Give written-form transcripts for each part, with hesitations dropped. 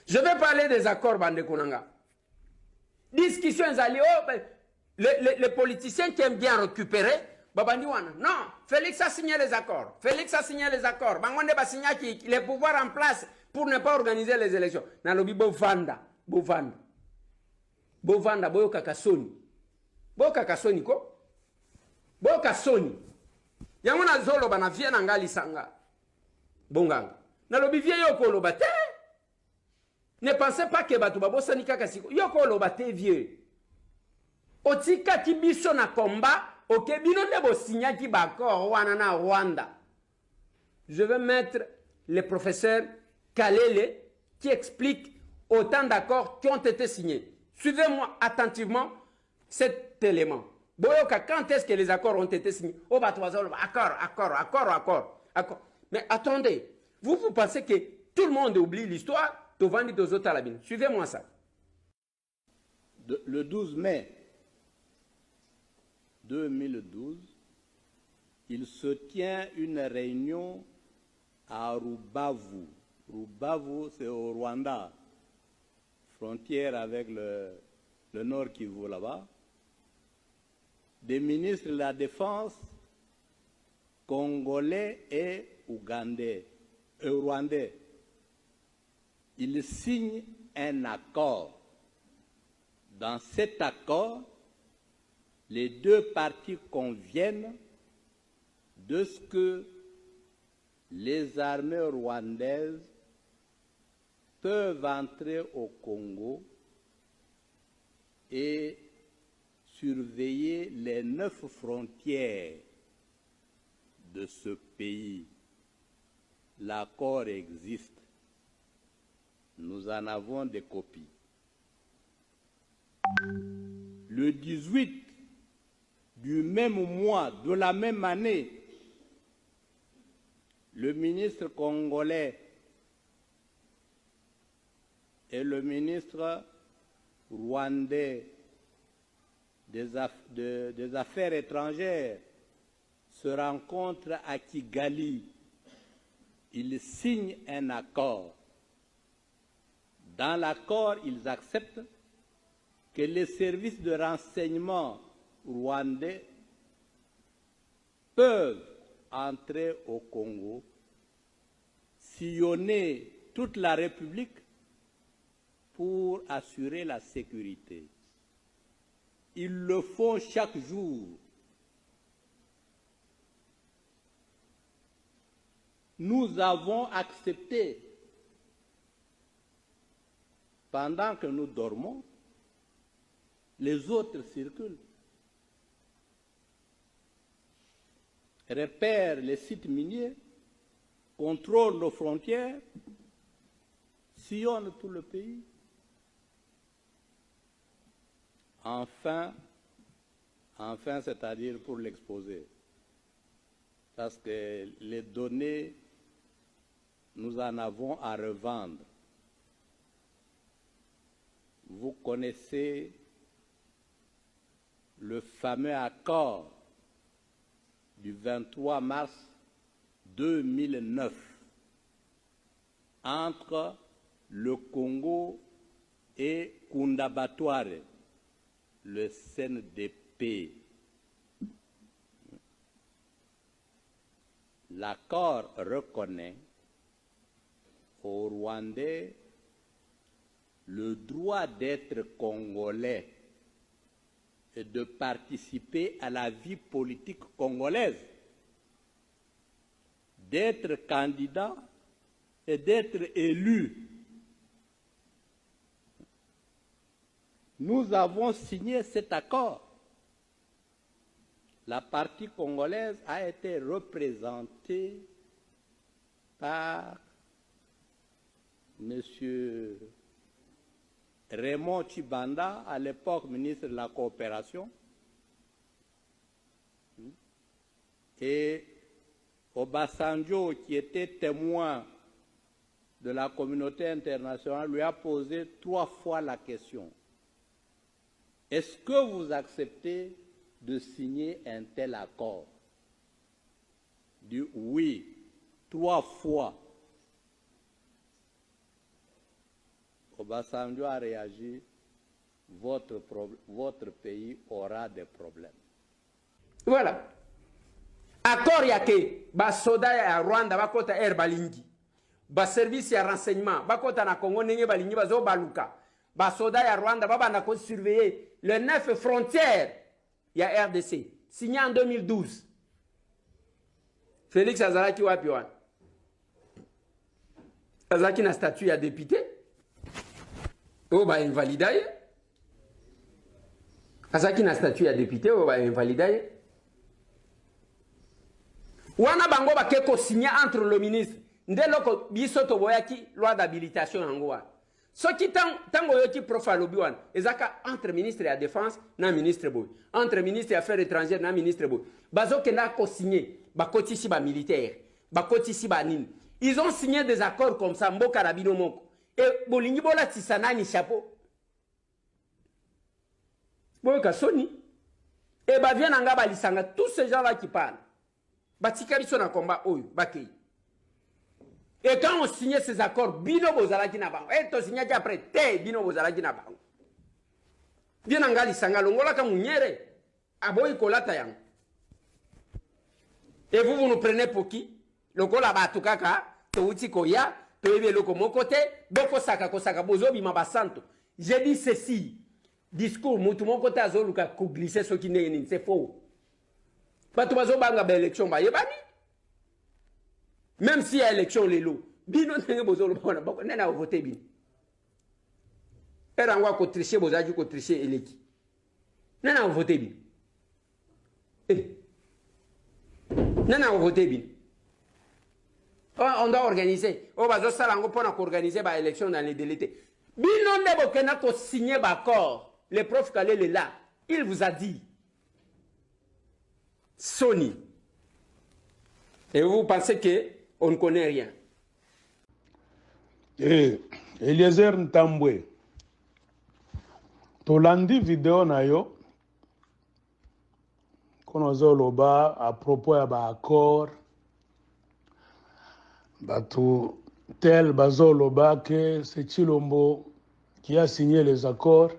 Je vais parler des accords Bande Konanga. Discussions alliées, les politiciens qui aiment bien récupérer, Babandiwana. Non, Félix a signé les accords. Félix a signé les accords. Bangonde va signer les pouvoirs en place pour ne pas organiser les élections. Nalobi Bovanda. Bovanda. Bovanda, Boyo Kakasoni. Boyo Kakasoni ko? Boyo Kakasoni. Yangona zolo bana viena ngali sanga. Bonganga. Nalobi vie yoko lobate. Ne pensez pas que Batouba Bosani Kakasiko. Yoko lobate vieux. Otika kibiso na combat. Ok, bino nebo signa ki bakor Rwanda Rwanda. Je vais mettre le professeur Kalele qui explique autant d'accords qui ont été signés. Suivez-moi attentivement cet élément. Boyoka, quand est-ce que les accords ont été signés? Oh, accord. Mais attendez, vous pensez que tout le monde oublie l'histoire? Suivez-moi ça. Le 12 mai 2012, il se tient une réunion à Rubavu. Rubavu, c'est au Rwanda, frontière avec le Nord Kivu là-bas. Des ministres de la Défense congolais et rwandais. Ils signent un accord. Dans cet accord, les deux parties conviennent de ce que les armées rwandaises peuvent entrer au Congo et surveiller les 9 frontières de ce pays. L'accord existe. Nous en avons des copies. Le 18 du même mois, de la même année, le ministre congolais et le ministre rwandais des Affaires étrangères se rencontrent à Kigali. Ils signent un accord. Dans l'accord, ils acceptent que les services de renseignement rwandais peuvent entrer au Congo, sillonner toute la République pour assurer la sécurité. Ils le font chaque jour. Nous avons accepté, pendant que nous dormons, les autres circulent, repèrent les sites miniers, contrôlent nos frontières, sillonnent tout le pays. Enfin, c'est-à-dire pour l'exposer, parce que les données, nous en avons à revendre. Vous connaissez le fameux accord du 23 mars 2009 entre le Congo et Kundabatware, le CNDP. L'accord reconnaît aux Rwandais le droit d'être congolais et de participer à la vie politique congolaise, d'être candidat et d'être élu. Nous avons signé cet accord. La partie congolaise a été représentée par M. Raymond Tshibanda, à l'époque ministre de la Coopération, et Obasanjo, qui était témoin de la communauté internationale, lui a posé 3 fois la question. Est-ce que vous acceptez de signer un tel accord? Il dit oui, 3 fois. Obasanjo a réagi, votre pays aura des problèmes. Voilà. Accord yake, ba soda ya Rwanda bakota air balingi. Ba service ya renseignement bakota na Congo nenge balingi bazo baluka. Ba soda ya Rwanda baba na ko surveiller les 9 frontières ya RDC. Signé en 2012. Félix Azalaki wapi wana? Azalaki na statut ya député. O ba invalidaye. Azalaki na statut ya député o ba invalidaye. Wana bango ba keko signé entre le ministre ndeloko biso to boyaki loi d'habilitation yango wana. Soki tango yoki profalobi wana ezaka entre ministre ya défense na ministre boy, entre ministre ya affaires étrangères na ministre boy. Bazo kenda ko signé ba kotisi ba militaire, ba kotisi ba nini. Ils ont signé des accords comme ça mboka na bino moko. Et bolingi bola tisanani chapeau. Boka soni. Et ba vient nga ba lisanga tous ces gens là qui parlent. Batika biso na combat oyo bakei. Et quand on signait ces accords, bino bozalaki na bango. Et to signé après te bino bozalaki na bango. Bien ngali sanga longola ka munyere. Aboyi kolata yango. Et vous nous prenez pour qui? Lokola batu kaka, to uti koya, to ebe loko mokote, boko saka kosaka bozobi mabasanto. J'ai dit ceci. Discours mutu mokote azoluka ko glisser ce qui n'est c'est faux. Batu bazo banga ba élection ba yebani. Même si il y a élection lelo, bino ndenge bozolo bona bako nena voter bino. Era ngwa ko tricher bozaji ko tricher eleki. Nena voter bino. Nena voter bino. On doit organiser. On va salango pour organiser ba élection dans les délais. Bino ndebo kena ko signer ba accord. Le prof Kalele est là. Il vous a dit. Sony. Et vous pensez qu'on ne connaît rien. Eliezer Ntambwe. Tolandi vidéo na yo. Konozo loba à propos ya ba accord. Batu tel bazo loba que c'est Chilombo qui a signé les accords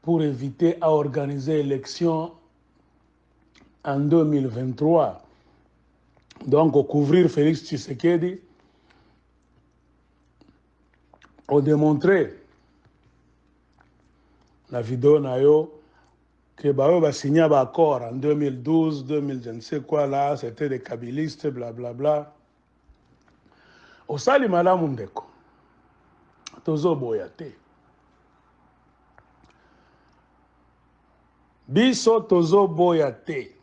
pour éviter à organiser l'élection en 2023. Donc, au couvrir Félix Tshisekedi, on démontrait la vidéo nayo que Bayo va signer un accord en 2012, 2000, je ne sais quoi là, c'était des kabylistes, blablabla. Au sali madame Mundeko, tozo boyate. Biso tozo boyate.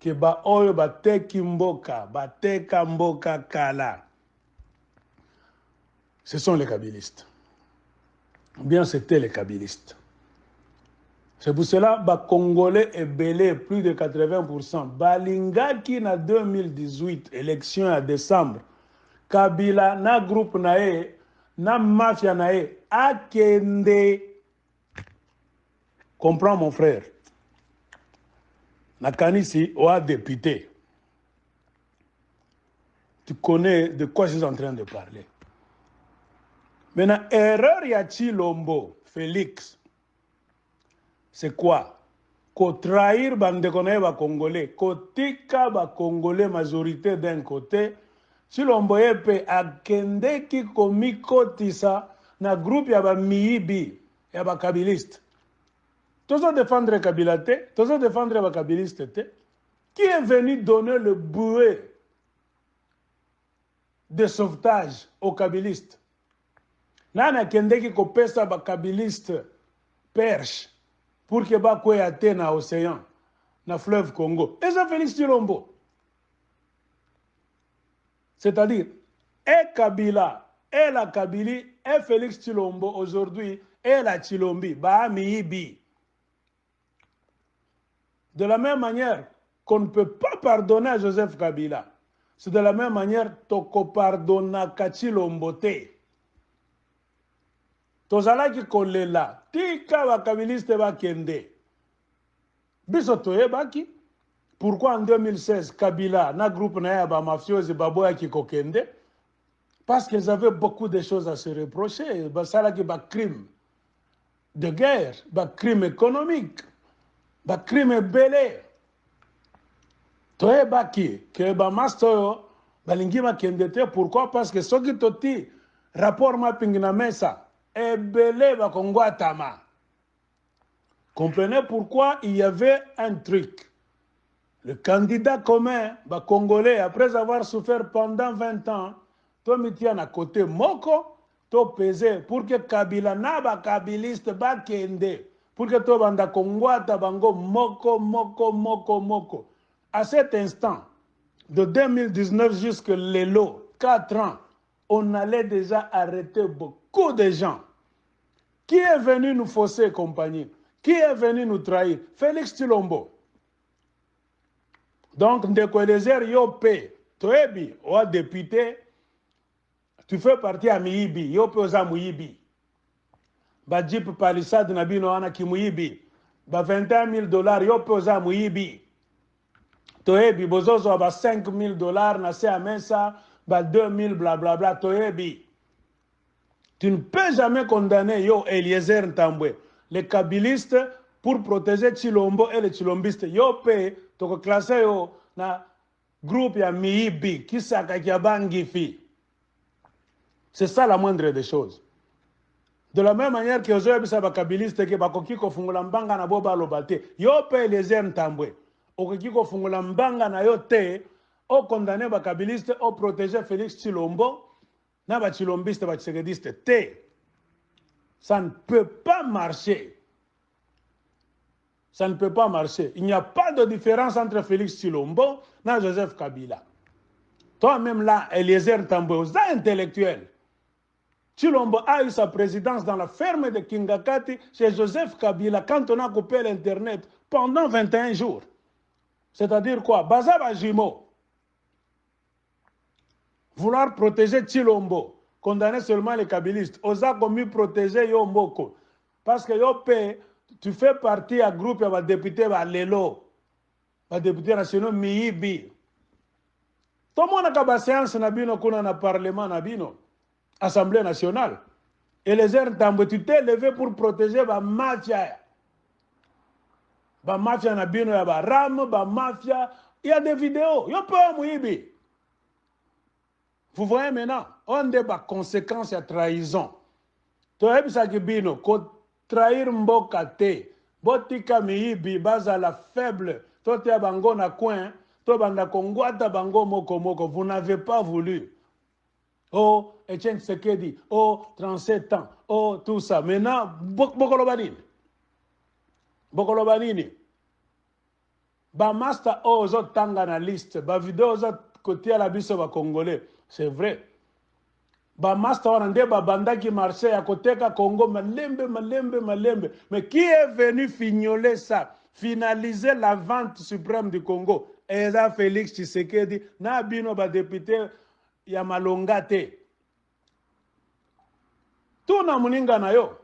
Que ba oyo ba teki mboka, ba teka mboka kala. Ce sont les kabylistes. Bien, c'était les kabylistes. C'est pour cela que les Congolais est belé plus de 80%. Balingaki na 2018, élection à décembre. Kabila na groupe nae, na mafia nae, akende. Comprends mon frère. Nakanisi ou député. Tu connais de quoi je suis en train de parler. Maintenant, erreur ya Chilombo, Félix. C'est quoi? Ko trahir bande konaye ba Congolais, ko tika ba Congolais majorité d'un côté, Chilombo yepe akende ki komiko tisa na groupe ya ba miibi, ya ba kabiliste. Tous défendre Kabila te, tous défendre ba kabiliste te. Qui est venu donner le bouet de sauvetage aux kabilistes? Nana kende ki kopesa ba kabiliste perche pour que ba koyate na océan, na fleuve Congo. Et ça Félix Chilombo. C'est-à-dire, et Kabila, et la Kabili, et Félix Chilombo aujourd'hui, et la Chilombi, ba miibi. De la même manière qu'on ne peut pas pardonner à Joseph Kabila, c'est de la même manière toko pardonna Kachilombo te. Tozala ki kolela, tika ba kabiliste ba kende. Biso toye baki. Pourquoi en 2016 Kabila na groupe na ya ba mafiosi baboya ki kokende? parce qu'ils avaient beaucoup de choses à se reprocher. Ça là qui est crime de guerre, crime économique, crime belé. Toi baki que master balingi makendete, pourquoi? Parce que ceux qui toti rapport mapping na mesa et belé ba kongwatama. Comprenez pourquoi il y avait un truc. Le candidat commun congolais, après avoir souffert pendant 20 ans, to mitian à côté moko, to pesé pour que Kabila na ba kabiliste ba kende, pour que to banda kongwata bango moko. À cet instant, de 2019 jusqu'à l'élo, 4 ans, on allait déjà arrêter beaucoup de gens. Qui est venu nous fausser compagnie? Qui est venu nous trahir? Félix Tshilombo. Donc, Ndeko Eliezer Yopé, Toebi, ou député, tu fais partie à Miibi, Yopé oza Muibi. Ba Jeep Palisade Nabino Ana ki Muibi. Ba $21 000, Yopé oza Muibi. Toebi, bozozo ba $5 000, na se amesa, ba 2000, blablabla, Toebi. Tu ne peux jamais condamner Yo Eliezer Ntambwe. Les kabilistes, pour protéger Tshilombo et les Tchilombistes, Yopé, tu classé yo na groupe ya Miibi, qui Bangifi. C'est ça la moindre des choses. De la même manière que Ozoya Bisaba Kabiliste, qui bakokiko fungula mbanga na boba lobate, Yopé Eliezer Ntambwe. Okikiko fungula mbanga na yote, o condamné ba Kabiliste, o protéger Félix Tshilombo, na ba Tchilombiste, ba Tshisekediste, te. Ça ne peut pas marcher. Ça ne peut pas marcher. Il n'y a pas de différence entre Félix Tshilombo et Joseph Kabila. Toi-même là, Eliezer Ntambwe, vous êtes intellectuel. Tshilombo a eu sa présidence dans la ferme de Kingakati chez Joseph Kabila quand on a coupé l'Internet pendant 21 jours. C'est-à-dire quoi? Bazaba Jimo. Vouloir protéger Tshilombo, condamner seulement les kabilistes. Osa commis protéger Yomboko. Parce que Yopé, tu fais partie à groupe de députés Lelo, de députés nationaux Miibi. Tout le monde a une séance dans le Parlement, Assemblée nationale. Et les airs Ntambwe, tu t'es levé pour protéger la mafia. La mafia Nabino, la ram, la mafia. Il y a des vidéos. Yo pas Miibi. Vous voyez maintenant, on a des conséquences à trahison. Tu as vu ça qui bino, ko trahir mboka te, botika Miibi, baza la faible, to te bango na coin, to banda kongwata bango moko, vous n'avez pas voulu. Oh, Etienne Tshisekedi, oh, 37 ans, oh, tout ça. Maintenant, Bokolobanini. Ba master oh, zo tanga na liste, ba vidéo zo côté à la biso ba congolais. C'est vrai. Ba master wana ba banda qui marchait à côté ka Congo malembe. Mais qui est venu fignoler ça? Finaliser la vente suprême du Congo. Et ça Félix Tshisekedi na bino ba député ya malonga te. Tuna muninga na yo.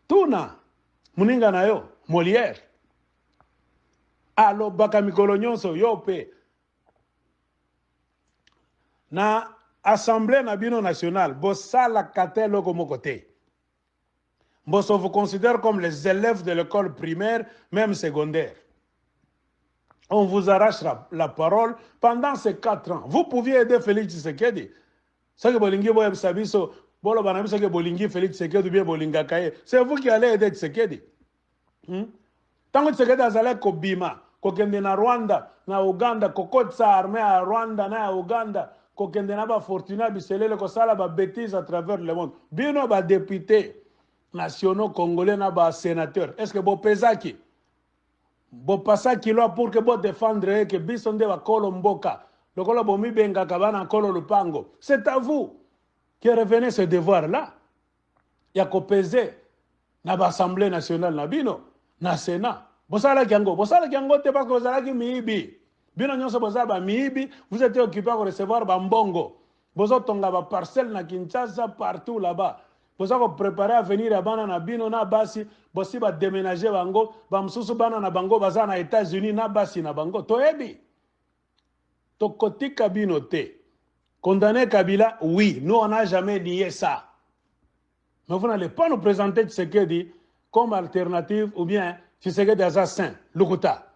Tuna muninga na yo. Molière. Alo baka mikolo nyonso Yopé. Na Assemblée Nabino Nationale, Bossala Katelo comme côté. Bosso vous considère comme les élèves de l'école primaire, même secondaire. On vous arrache la parole pendant ces 4 ans. Vous pouviez aider Félix Tshisekedi. C'est vous qui allez aider Tshisekedi. Tant que Tshisekedi a Kobima, kokende na Rwanda, na Uganda, kokotsa armée à Rwanda, na Uganda, kokende na ba Fortuna Biselele, kosala ba bêtises à travers le monde. Bino ba députés nationaux congolais, na ba sénateurs. Est-ce que bo pesaki? Bo pasaki lo pour que bo défendre que bisonde ba kolomboka. Le kolo bo mi benga kabana kolo lupango. C'est à vous qui revenez ce devoir-là. Ya ko peser na ba Assemblée nationale na bino, na Sénat. Bosala kiango te parce que bosala ki Miibi. Bino nyonso bosala Miibi, vous êtes occupé à recevoir bambongo. Boso tonga ba parcelle na Kinshasa partout là-bas. Boso ko préparer à venir à bana na bino na basi, bosi ba déménager bango, ba msusu bana na bango baza na États-Unis na basi na bango. Toyebi. To kotika bino te. Condamner Kabila, oui. Nous, on n'a jamais nié ça. Mais vous n'allez pas nous présenter Tshisekedi comme alternative ou bien Tshisekedi assassin, Lukuta.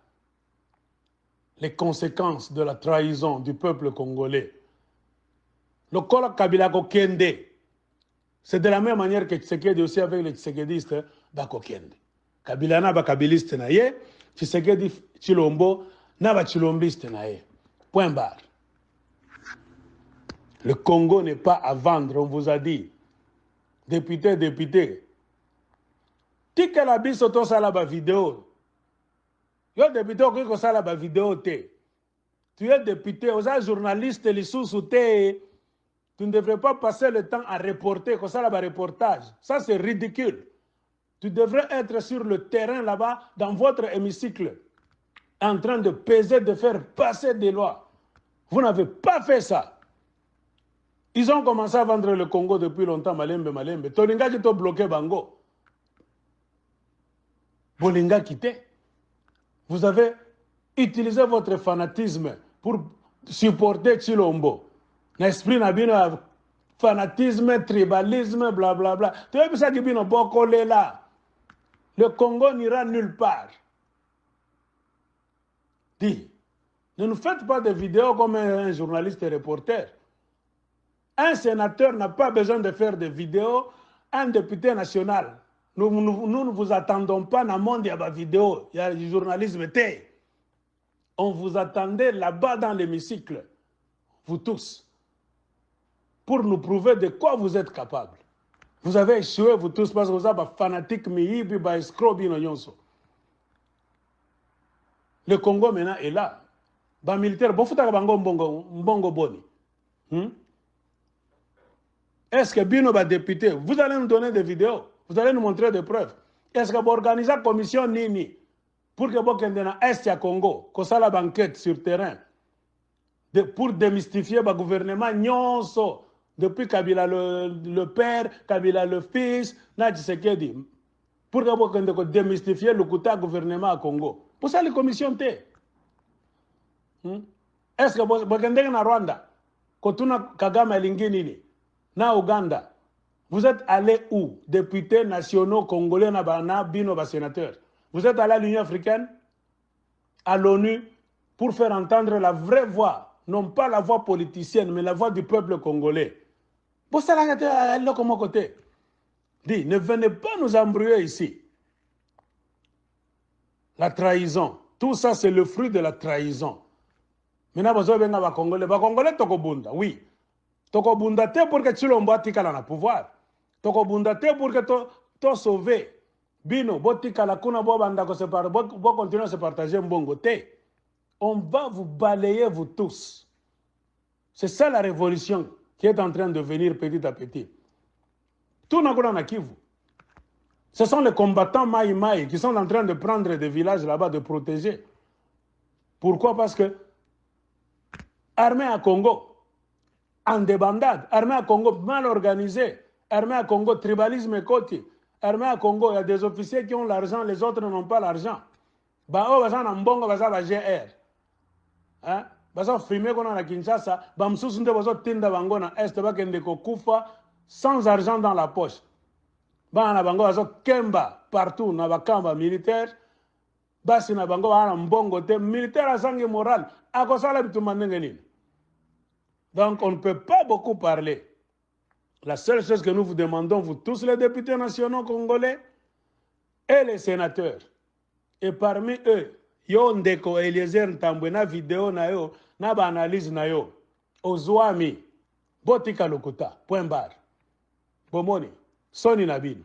Les conséquences de la trahison du peuple congolais. Le Kolo Kabila Kokende, c'est de la même manière que Tshisekedi aussi avec les Tshisekedistes Bakokende. Kabila n'a pas Kabiliste naye, Tshisekedi Chilombo n'a pas Chilombiste naye. Point barre. Le Congo n'est pas à vendre, on vous a dit. Député. Tika la biso to sala ba vidéo. Yo député ko sala ba vidéo te. Tu es député, vous êtes journaliste, les sous-soutés. Tu ne devrais pas passer le temps à reporter, comme ça, là-bas, reportage. Ça, c'est ridicule. Tu devrais être sur le terrain, là-bas, dans votre hémicycle, en train de peser, de faire passer des lois. Vous n'avez pas fait ça. Ils ont commencé à vendre le Congo depuis longtemps, Malembe. Tolinga qui t'a bloqué Bango. Bolinga quitté. Vous avez utilisé votre fanatisme pour supporter Chilombo. L'esprit n'a pas fanatisme, tribalisme, blablabla. Tu vois ça qui vient beaucoup là. Le Congo n'ira nulle part. Dis, ne nous faites pas de vidéos comme un journaliste et reporter. Un sénateur n'a pas besoin de faire des vidéos. Un député national. Nous ne vous attendons pas dans le monde, il y a des vidéos, il y a du journalisme. On vous attendait là-bas dans l'hémicycle. Vous tous. Pour nous prouver de quoi vous êtes capables. Vous avez échoué, vous tous, parce que vous êtes fanatiques, le Congo maintenant est là. Les militaires, est-ce que Bino va député, vous allez nous donner des vidéos, vous allez nous montrer des preuves. Est-ce que vous organisez une commission Nini pour que vous ayez un Est à Congo, que ça la banquette sur terrain, pour démystifier le gouvernement nyonso. Depuis Kabila le père, Kabila le fils, Tshisekedi. Pour que démystifier le gouvernement à Congo. Pour ça, les commissions T. Est-ce que vous avez na Rwanda, Kotuna Kagame Lingini, na Ouganda, vous êtes allés où? Députés nationaux congolais, na bino sénateurs. Vous êtes allés à l'Union africaine, à l'ONU, pour faire entendre la vraie voix, non pas la voix politicienne, mais la voix du peuple congolais. Vous savez, comme côté. Dis, ne venez pas nous embrouiller ici. La trahison. Tout ça, c'est le fruit de la trahison. Maintenant, vous avez des Congolais. Les Congolais, Tokobunda, oui. Tokobunda, c'est pour que Chilombo ait le pouvoir. Tokobunda, c'est pour que tu sauvé. Bino, botika la kuna bobanda ko separe, bo continuer à se partager mbongo te. On va vous balayer vous tous. C'est ça la révolution qui est en train de venir petit à petit. Tout n'a Kivu. Ce sont les combattants Maï Maï qui sont en train de prendre des villages là-bas, de protéger. Pourquoi? Parce que armée à Congo, en débandade, armée à Congo mal organisée, armée à Congo tribalisme et côté, armée à Congo, il y a des officiers qui ont l'argent, les autres n'ont pas l'argent. Bah, oh, bah, mbongo, bah, GR. Hein? Baza filmé qu'on a à Kinshasa, bamsusu nde bazo tinda bango na est bakende ko kufa sans argent dans la poche. Bana bango bazo kemba partout na bakamba militaire, basi na bango bana mbongo te militaire asangi moral, akosala bitumande ngeni. Donc on ne peut pas beaucoup parler. La seule chose que nous vous demandons, vous tous les députés nationaux congolais et les sénateurs, et parmi eux, yo ndeko Eliezer Ntambwe na vidéo na yo na ba analyse na yo ozwami botika lokuta point barre bomoni soni na bino.